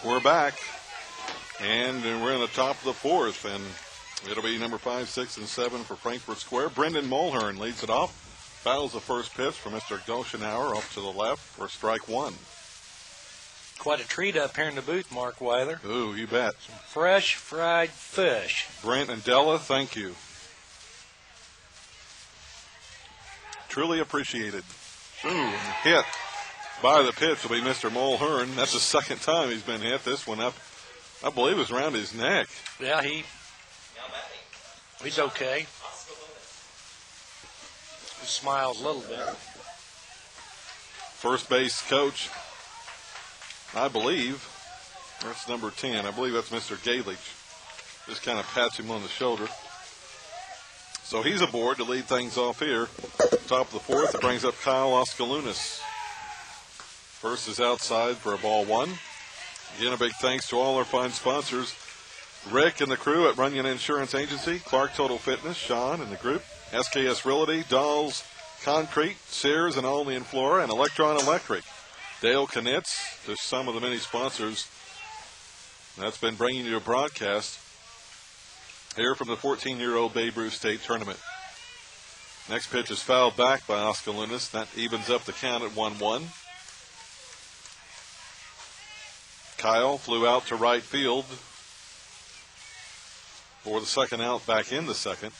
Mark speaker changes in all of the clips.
Speaker 1: We're back, and we're in the top of the fourth, and it'll be number 5, 6, and 7 for Frankfort Square. Brendan Mulhern leads it off. Fouls the first pitch for Mr. Goshenauer off to the left for strike one.
Speaker 2: Quite a treat up here in the booth, Mark Weiler.
Speaker 1: Ooh, you bet.
Speaker 2: Some fresh fried fish.
Speaker 1: Brent and Della, thank you. Truly appreciated. Ooh, hit by the pitch will be Mr. Mulhern. That's the second time he's been hit. This one up, I believe, was around his neck.
Speaker 2: Yeah, he's okay. He smiles a little bit.
Speaker 1: First base coach, I believe, that's number 10. I believe that's Mr. Galich. Just kind of pats him on the shoulder. So he's aboard to lead things off here. Top of the fourth, it brings up Kyle Oscalunas. First is outside for a ball one. Again, a big thanks to all our fine sponsors. Rick and the crew at Runyon Insurance Agency, Clark Total Fitness, Sean and the group, SKS Realty, Dolls Concrete, Sears and Olney and Flora, and Electron Electric. Dale Knitz, just some of the many sponsors. That's been bringing you a broadcast here from the 14-year-old Babe Ruth State Tournament. Next pitch is fouled back by Oscalunas. That evens up the count at 1-1. Kyle flew out to right field for the second out, back in the second.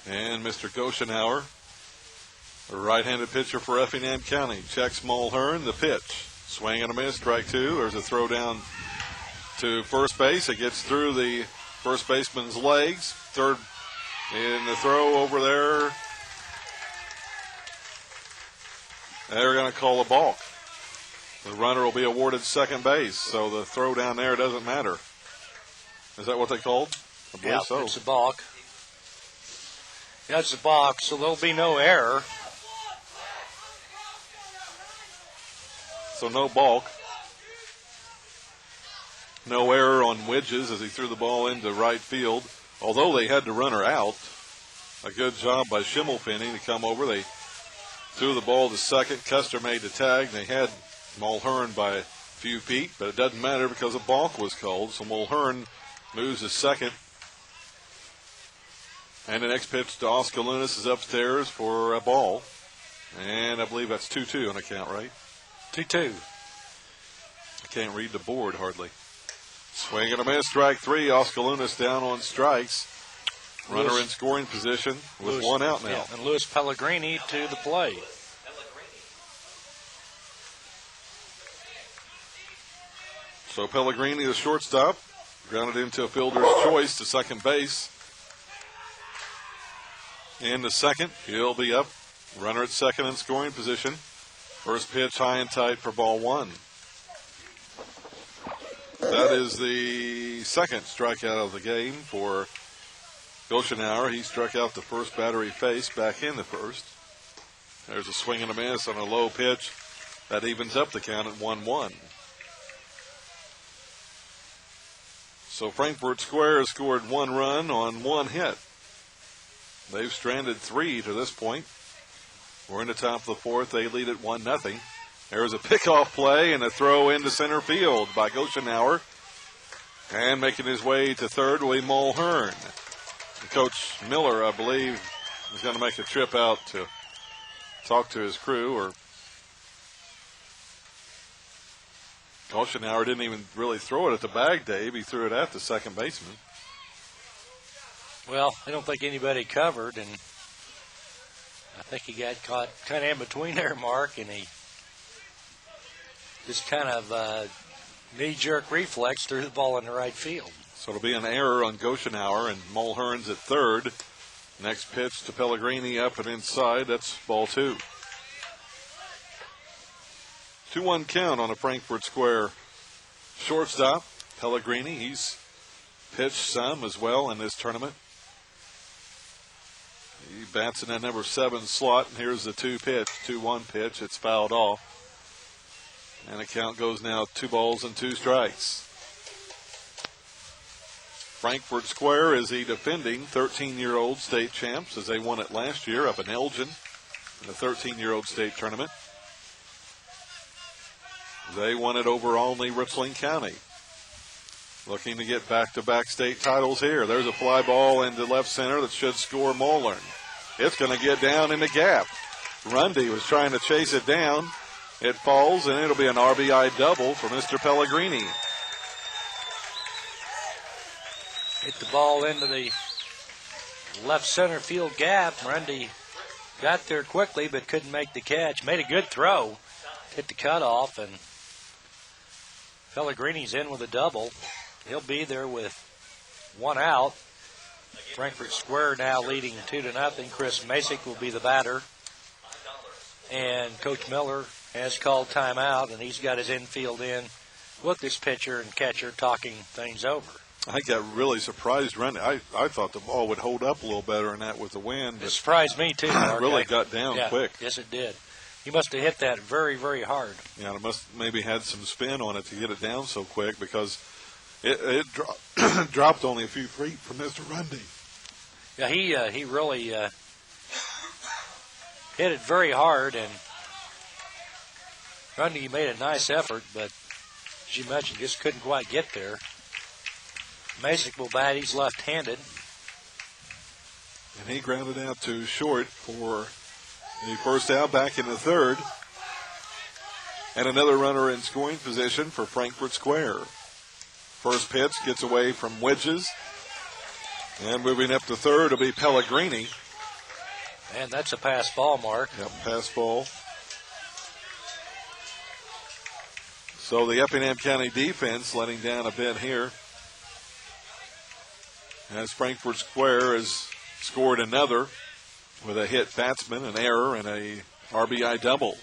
Speaker 1: And Mr. Goshenauer, a right-handed pitcher for Effingham County, checks Mulhern. The pitch, swing and a miss, strike two. There's a throw down to first base. It gets through the first baseman's legs. Third in the throw over there. They're going to call a balk. The runner will be awarded second base, so the throw down there doesn't matter. Is that what they called? I believe
Speaker 2: yeah,
Speaker 1: so.
Speaker 2: It's a balk. Yeah, it's a balk, so there'll be no error.
Speaker 1: So no balk. No error on Widges as he threw the ball into right field. Although they had the runner out, a good job by Schimmelpenning to come over. They threw the ball to second. Custer made the tag. They had Mulhern by a few feet, but it doesn't matter because a balk was called. So Mulhern moves to second. And the next pitch to Oscalunas is upstairs for a ball. And I believe that's 2-2 on the count, right?
Speaker 2: 2-2.
Speaker 1: I can't read the board hardly. Swing and a miss, strike three. Oscalunas down on strikes. Runner in scoring position with one out now.
Speaker 2: Yeah, and Luis Pellegrini to the plate.
Speaker 1: So Pellegrini, the shortstop, grounded into a fielder's choice to second base. In the second, he'll be up. Runner at second in scoring position. First pitch high and tight for ball one. That is the second strikeout of the game for Goshenauer. He struck out the first batter he faced back in the first. There's a swing and a miss on a low pitch. That evens up the count at 1-1. So Frankfort Square has scored one run on one hit. They've stranded three to this point. We're in the top of the fourth. They lead at 1-0. There's a pickoff play and a throw into center field by Goshenauer. And making his way to third will be Mulhern. Coach Miller, I believe, is going to make a trip out to talk to his crew. Or Goshenauer didn't even really throw it at the bag, Dave. He threw it at the second baseman.
Speaker 2: Well, I don't think anybody covered, and I think he got caught kind of in between there, Mark, and he just kind of knee-jerk reflex threw the ball in the right field.
Speaker 1: So it'll be an error on Goshenauer, and Mulhern's at third. Next pitch to Pellegrini up and inside. That's ball two. 2-1 count on a Frankfort Square shortstop. Pellegrini, he's pitched some as well in this tournament. He bats in that number 7 slot, and here's the 2-1 pitch. It's fouled off. And the count goes now 2-2 strikes. Frankfort Square is the defending 13-year-old state champs as they won it last year up in Elgin. in the 13-year-old state tournament. They won it over only Richland County. Looking to get back-to-back state titles here. There's a fly ball into left center that should score Moeller. It's going to get down in the gap. Rundy was trying to chase it down. It falls, and it'll be an RBI double for Mr. Pellegrini.
Speaker 2: Hit the ball into the left center field gap. Rundy got there quickly but couldn't make the catch. Made a good throw. Hit the cutoff, and Pellegrini's in with a double. He'll be there with one out. Frankfort Square now leading 2-0. Chris Masick will be the batter. And Coach Miller has called timeout, and he's got his infield in with this pitcher and catcher talking things over.
Speaker 1: I think that really surprised Rundy. I thought the ball would hold up a little better than that with the wind.
Speaker 2: It surprised me, too, Mark.
Speaker 1: Really got down quick.
Speaker 2: Yes, it did. He must have hit that very, very hard.
Speaker 1: Yeah, it must maybe had some spin on it to get it down so quick because it dropped only a few feet from Mr. Rundy.
Speaker 2: Yeah, he really hit it very hard, and Rundy made a nice effort, but as you mentioned, just couldn't quite get there. Masick will bat. He's left-handed.
Speaker 1: And he grounded out to short for the first out, back in the third. And another runner in scoring position for Frankfort Square. First pitch gets away from Wedges. And moving up to third will be Pellegrini.
Speaker 2: And that's a pass ball, Mark.
Speaker 1: Yep, pass ball. So the Effingham County defense letting down a bit here, as Frankfort Square has scored another with a hit batsman, an error, and a RBI double.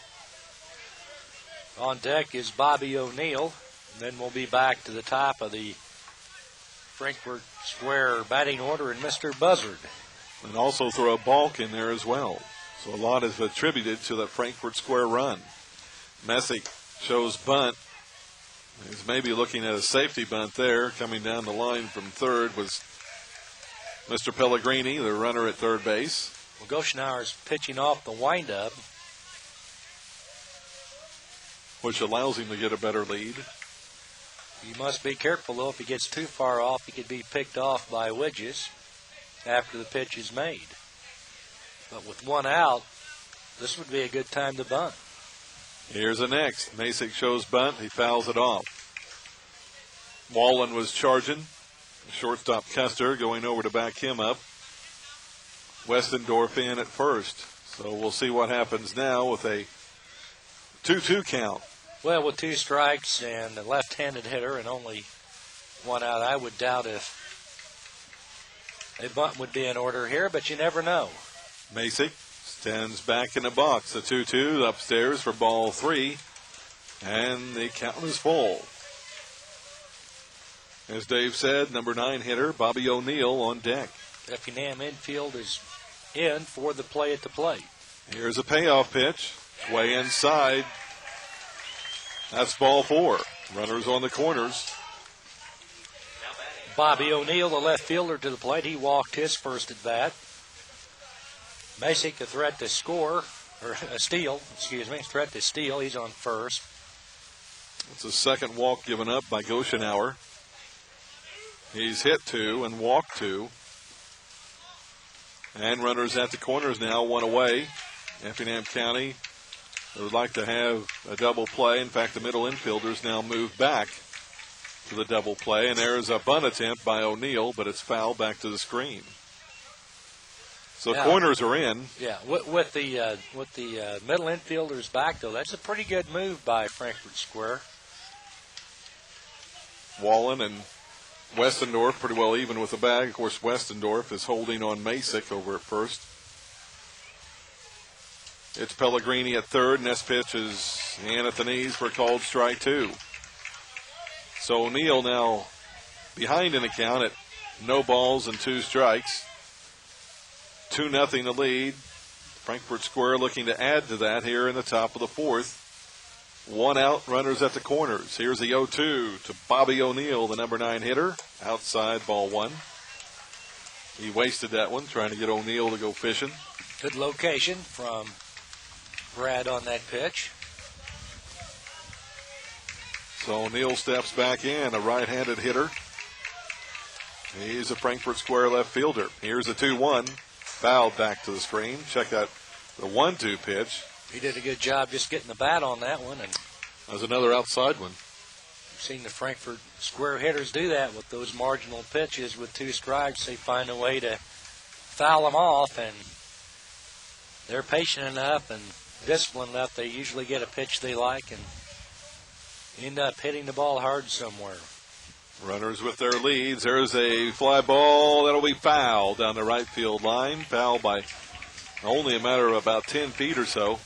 Speaker 2: On deck is Bobby O'Neill. And then we'll be back to the top of the Frankfort Square batting order and Mr. Buzzard.
Speaker 1: And also throw a balk in there as well. So a lot is attributed to that Frankfort Square run. Messick shows bunt. He's maybe looking at a safety bunt there. Coming down the line from third was Mr. Pellegrini, the runner at third base.
Speaker 2: Well, Goshenauer's pitching off the windup,
Speaker 1: which allows him to get a better lead.
Speaker 2: You must be careful, though. If he gets too far off, he could be picked off by Wedges after the pitch is made. But with one out, this would be a good time to bunt.
Speaker 1: Here's the next. Masick shows bunt. He fouls it off. Wallen was charging. Shortstop Custer going over to back him up. Westendorf in at first. So we'll see what happens now with a 2-2 count.
Speaker 2: Well, with two strikes and a left-handed hitter and only one out, I would doubt if a bunt would be in order here, but you never know.
Speaker 1: Masick stands back in the box. The 2-2 upstairs for ball three, and the count is full. As Dave said, number 9 hitter Bobby O'Neill on deck.
Speaker 2: Effingham infield is in for the play at the plate.
Speaker 1: Here's a payoff pitch. Way inside. That's ball 4. Runners on the corners.
Speaker 2: Bobby O'Neill, the left fielder, to the plate. He walked his first at bat. Masick, a threat to score, or a steal, threat to steal. He's on first.
Speaker 1: It's a second walk given up by Goshenauer. He's hit 2 and walked 2. And runners at the corners now, one away. Effingham County would like to have a double play. In fact, the middle infielders now move back to the double play. And there's a bunt attempt by O'Neill, but it's fouled back to the screen. So
Speaker 2: yeah,
Speaker 1: corners are in.
Speaker 2: Yeah, with the middle infielders back, though, that's a pretty good move by Frankfort Square.
Speaker 1: Wallen and Westendorf pretty well even with the bag. Of course, Westendorf is holding on Masick over at first. It's Pellegrini at third, and this pitch is in at the knees for called strike 2. So O'Neill now behind in the count at no balls and 2 strikes. 2-0 the lead. Frankfort Square looking to add to that here in the top of the 4th. One out, runners at the corners. Here's the 0-2 to Bobby O'Neill, the number 9 hitter. Outside, ball 1. He wasted that one, trying to get O'Neill to go fishing.
Speaker 2: Good location from Brad on that pitch.
Speaker 1: So O'Neill steps back in, a right-handed hitter. He's a Frankfort Square left fielder. Here's a 2-1. Fouled back to the screen. Check out the 1-2 pitch.
Speaker 2: He did a good job just getting the bat on that one. And
Speaker 1: there's another outside one.
Speaker 2: I've seen the Frankfort Square hitters do that with those marginal pitches with 2 strikes. They find a way to foul them off, and they're patient enough and disciplined enough. They usually get a pitch they like and end up hitting the ball hard somewhere.
Speaker 1: Runners with their leads. There's a fly ball that'll be fouled down the right field line. Foul by only a matter of about 10 feet or so.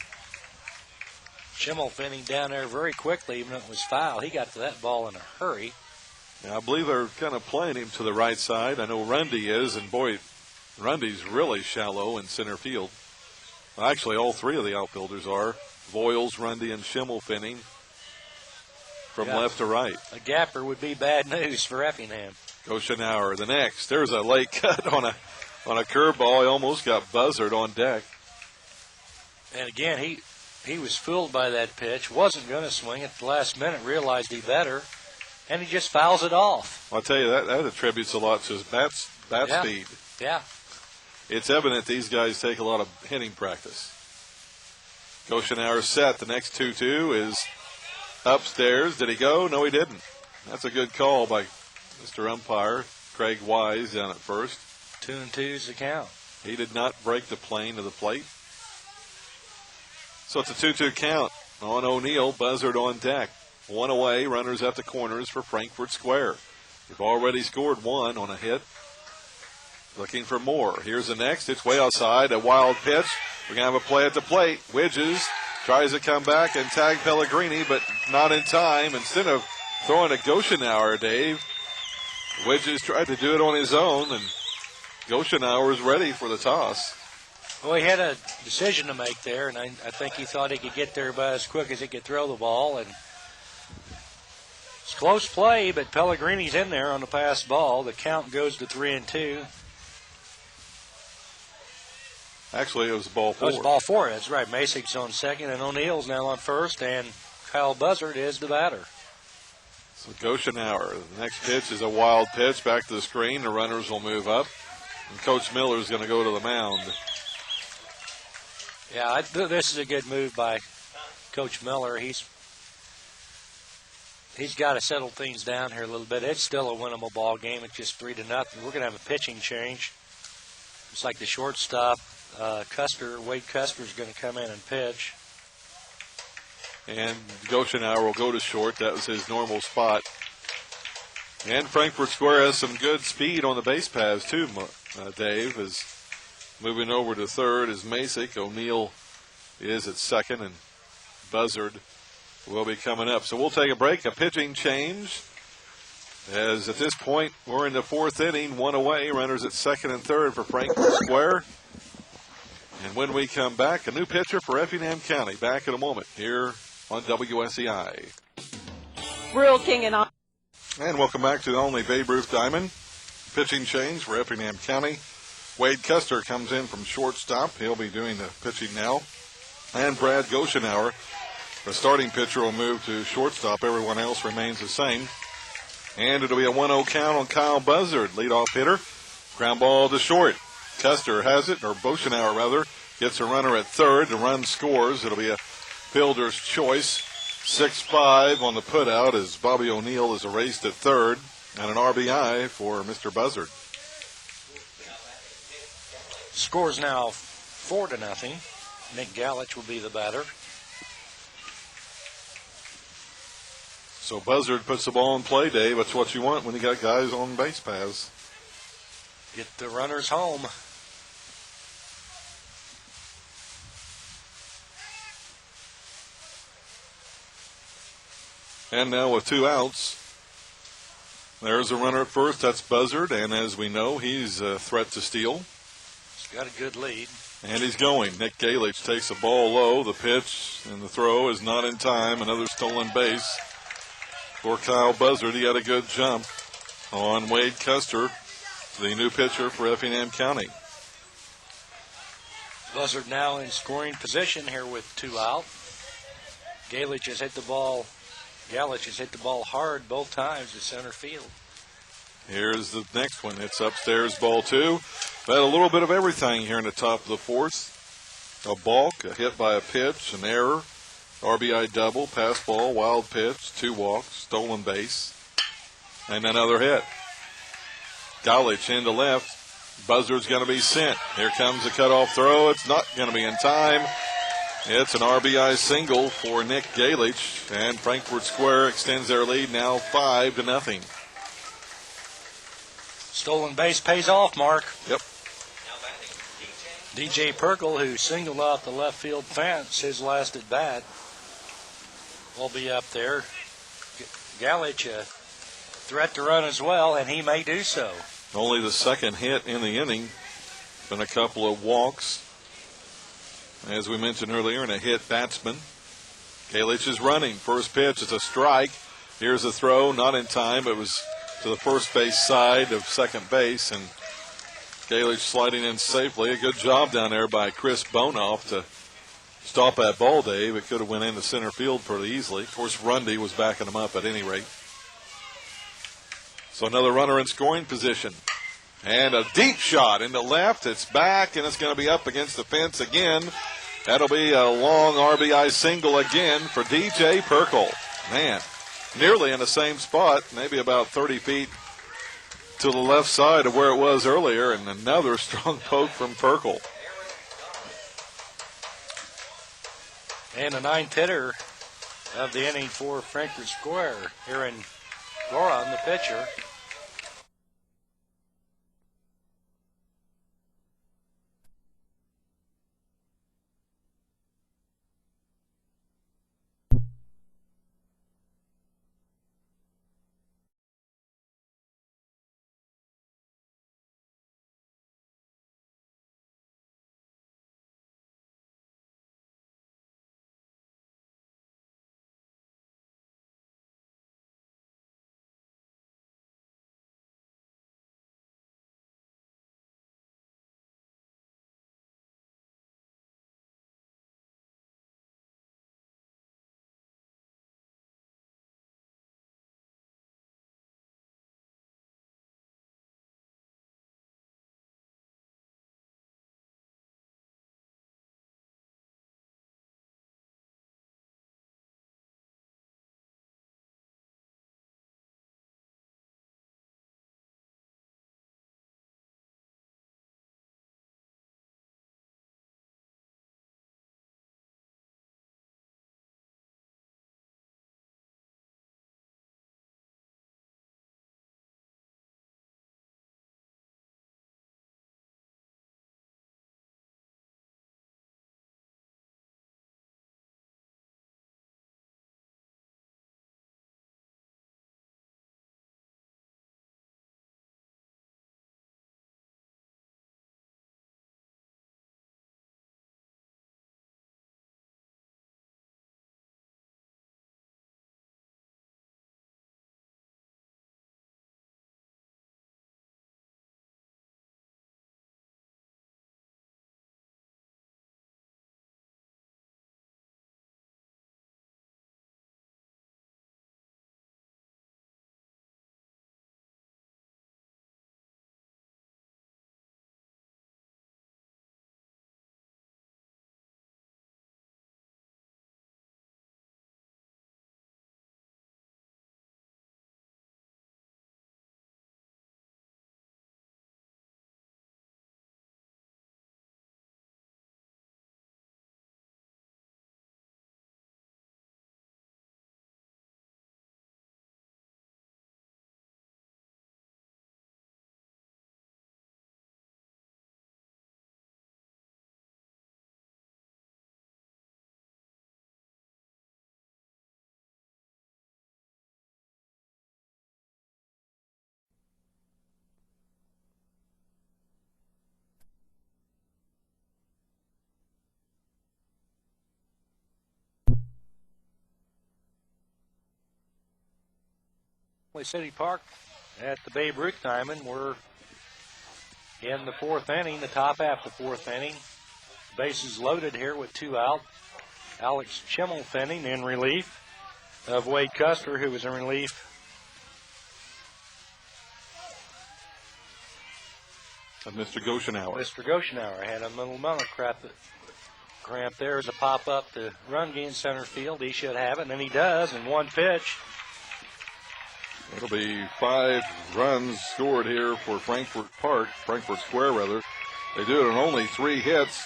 Speaker 2: Schimmel finning down there very quickly, even though it was foul. He got to that ball in a hurry.
Speaker 1: Yeah, I believe they're kind of playing him to the right side. I know Rundy is, and boy, Rundy's really shallow in center field. Well, actually, all 3 of the outfielders are. Voiles, Rundy, and Schimmel finning from left to right.
Speaker 2: A gapper would be bad news for Effingham.
Speaker 1: Goshenauer, the next. There's a late cut on a curveball. He almost got buzzard on deck.
Speaker 2: And again, he was fooled by that pitch. Wasn't going to swing at the last minute. Realized he better, and he just fouls it off.
Speaker 1: I'll tell you, that attributes a lot to his bat speed.
Speaker 2: Yeah.
Speaker 1: It's evident these guys take a lot of hitting practice. Goshenauer set. The next 2-2 is upstairs. Did he go? No, he didn't. That's a good call by Mr. Umpire, Craig Wise, down at first.
Speaker 2: 2-2's the count.
Speaker 1: He did not break the plane to the plate. So it's a 2-2 count on O'Neill. Buzzard on deck. 1 away. Runners at the corners for Frankfort Square. They've already scored 1 on a hit. Looking for more. Here's the next. It's way outside. A wild pitch. We're going to have a play at the plate. Widges tries to come back and tag Pellegrini, but not in time. Instead of throwing to Goshenauer, Dave, Widges tried to do it on his own, and Goshenauer was ready for the toss.
Speaker 2: Well, he had a decision to make there, and I think he thought he could get there about as quick as he could throw the ball. And it's close play, but Pellegrini's in there on the pass ball. The count goes to 3-2.
Speaker 1: Actually, it was ball 4.
Speaker 2: It was ball 4, that's right. Masic's on second, and O'Neill's now on first, and Kyle Buzzard is the batter.
Speaker 1: So Goshenauer, the next pitch is a wild pitch back to the screen. The runners will move up, and Coach Miller's going to go to the mound.
Speaker 2: Yeah, this is a good move by Coach Miller. He's got to settle things down here a little bit. It's still a winnable ball game. It's just 3-0. We're going to have a pitching change. It's like the shortstop, Wade Custer is going to come in and pitch.
Speaker 1: And Goshenauer will go to short. That was his normal spot. And Frankfort Square has some good speed on the base paths too, Dave, is moving over to third is Masick. O'Neill is at second, and Buzzard will be coming up. So we'll take a break, a pitching change. As at this point, we're in the 4th inning, 1 away. Runners at second and third for Frankfort Square. And when we come back, a new pitcher for Effingham County. Back in a moment here on WSEI.
Speaker 3: Rural King and
Speaker 1: And welcome back to the only Babe Ruth Diamond. Pitching change for Effingham County. Wade Custer comes in from shortstop. He'll be doing the pitching now. And Brad Goshenauer, the starting pitcher, will move to shortstop. Everyone else remains the same. And it'll be a 1-0 count on Kyle Buzzard, leadoff hitter. Ground ball to short. Custer has it, or Goshenauer rather, gets a runner at third. The run scores. It'll be a fielder's choice. 6-5 on the putout as Bobby O'Neill is erased at third. And an RBI for Mr. Buzzard.
Speaker 2: Scores now 4-0. Nick Galich will be the batter.
Speaker 1: So Buzzard puts the ball in play, Dave. That's what you want when you got guys on base paths.
Speaker 2: Get the runners home.
Speaker 1: And now with 2 outs, there's a runner at first. That's Buzzard, and as we know, he's a threat to steal.
Speaker 2: He's got a good lead.
Speaker 1: And he's going. Nick Galich takes the ball low. The pitch and the throw is not in time. Another stolen base for Kyle Buzzard. He had a good jump on Wade Custer, the new pitcher for Effingham County.
Speaker 2: Buzzard now in scoring position here with 2 out. Galich has hit the ball hard both times to center field.
Speaker 1: Here's the next one. It's upstairs, ball 2. But a little bit of everything here in the top of the 4th. A balk, a hit by a pitch, an error, RBI double, pass ball, wild pitch, 2 walks, stolen base, and another hit. Galich into left. Buzzard's going to be sent. Here comes the cutoff throw. It's not going to be in time. It's an RBI single for Nick Galich, and Frankfort Square extends their lead now 5-0.
Speaker 2: Stolen base pays off, Mark.
Speaker 1: Yep.
Speaker 2: DJ Perkle, who singled out the left field fence, his last at bat, will be up there. Galich, a threat to run as well, and he may do so.
Speaker 1: Only the second hit in the inning. Been a couple of walks, as we mentioned earlier, and a hit batsman. Galich is running. First pitch is a strike. Here's a throw, not in time. It was to the first base side of second base, and Galich sliding in safely. A good job down there by Chris Bonoff to stop that ball, Dave. It could have went into center field pretty easily. Of course, Rundy was backing him up at any rate. So another runner in scoring position. And a deep shot into left. It's back, and it's going to be up against the fence again. That'll be a long RBI single again for DJ Perkle. Man, nearly in the same spot, maybe about 30 feet to the left side of where it was earlier, and another strong poke from Perkle.
Speaker 2: And the 9th hitter of the inning for Frankfort Square, Aaron Goran, the pitcher. City Park at the Babe Ruth Diamond. We're in the 4th inning, the top half of the 4th inning. Bases loaded here with 2 out. Alex Chimmelfenning in relief of Wade Custer, who was in relief
Speaker 1: of Mr. Goshenauer.
Speaker 2: Mr. Goshenauer. Had a little motor cramp there as a pop-up to Runge in center field. He should have it, and he does in 1 pitch.
Speaker 1: It'll be 5 runs scored here for Frankfort Square rather. They do it on only 3 hits.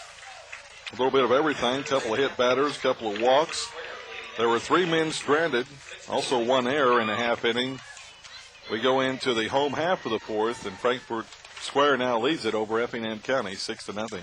Speaker 1: A little bit of everything, couple of hit batters, couple of walks. There were 3 men stranded, also 1 error in a half inning. We go into the home half of the 4th, and Frankfort Square now leads it over Effingham County 6-0.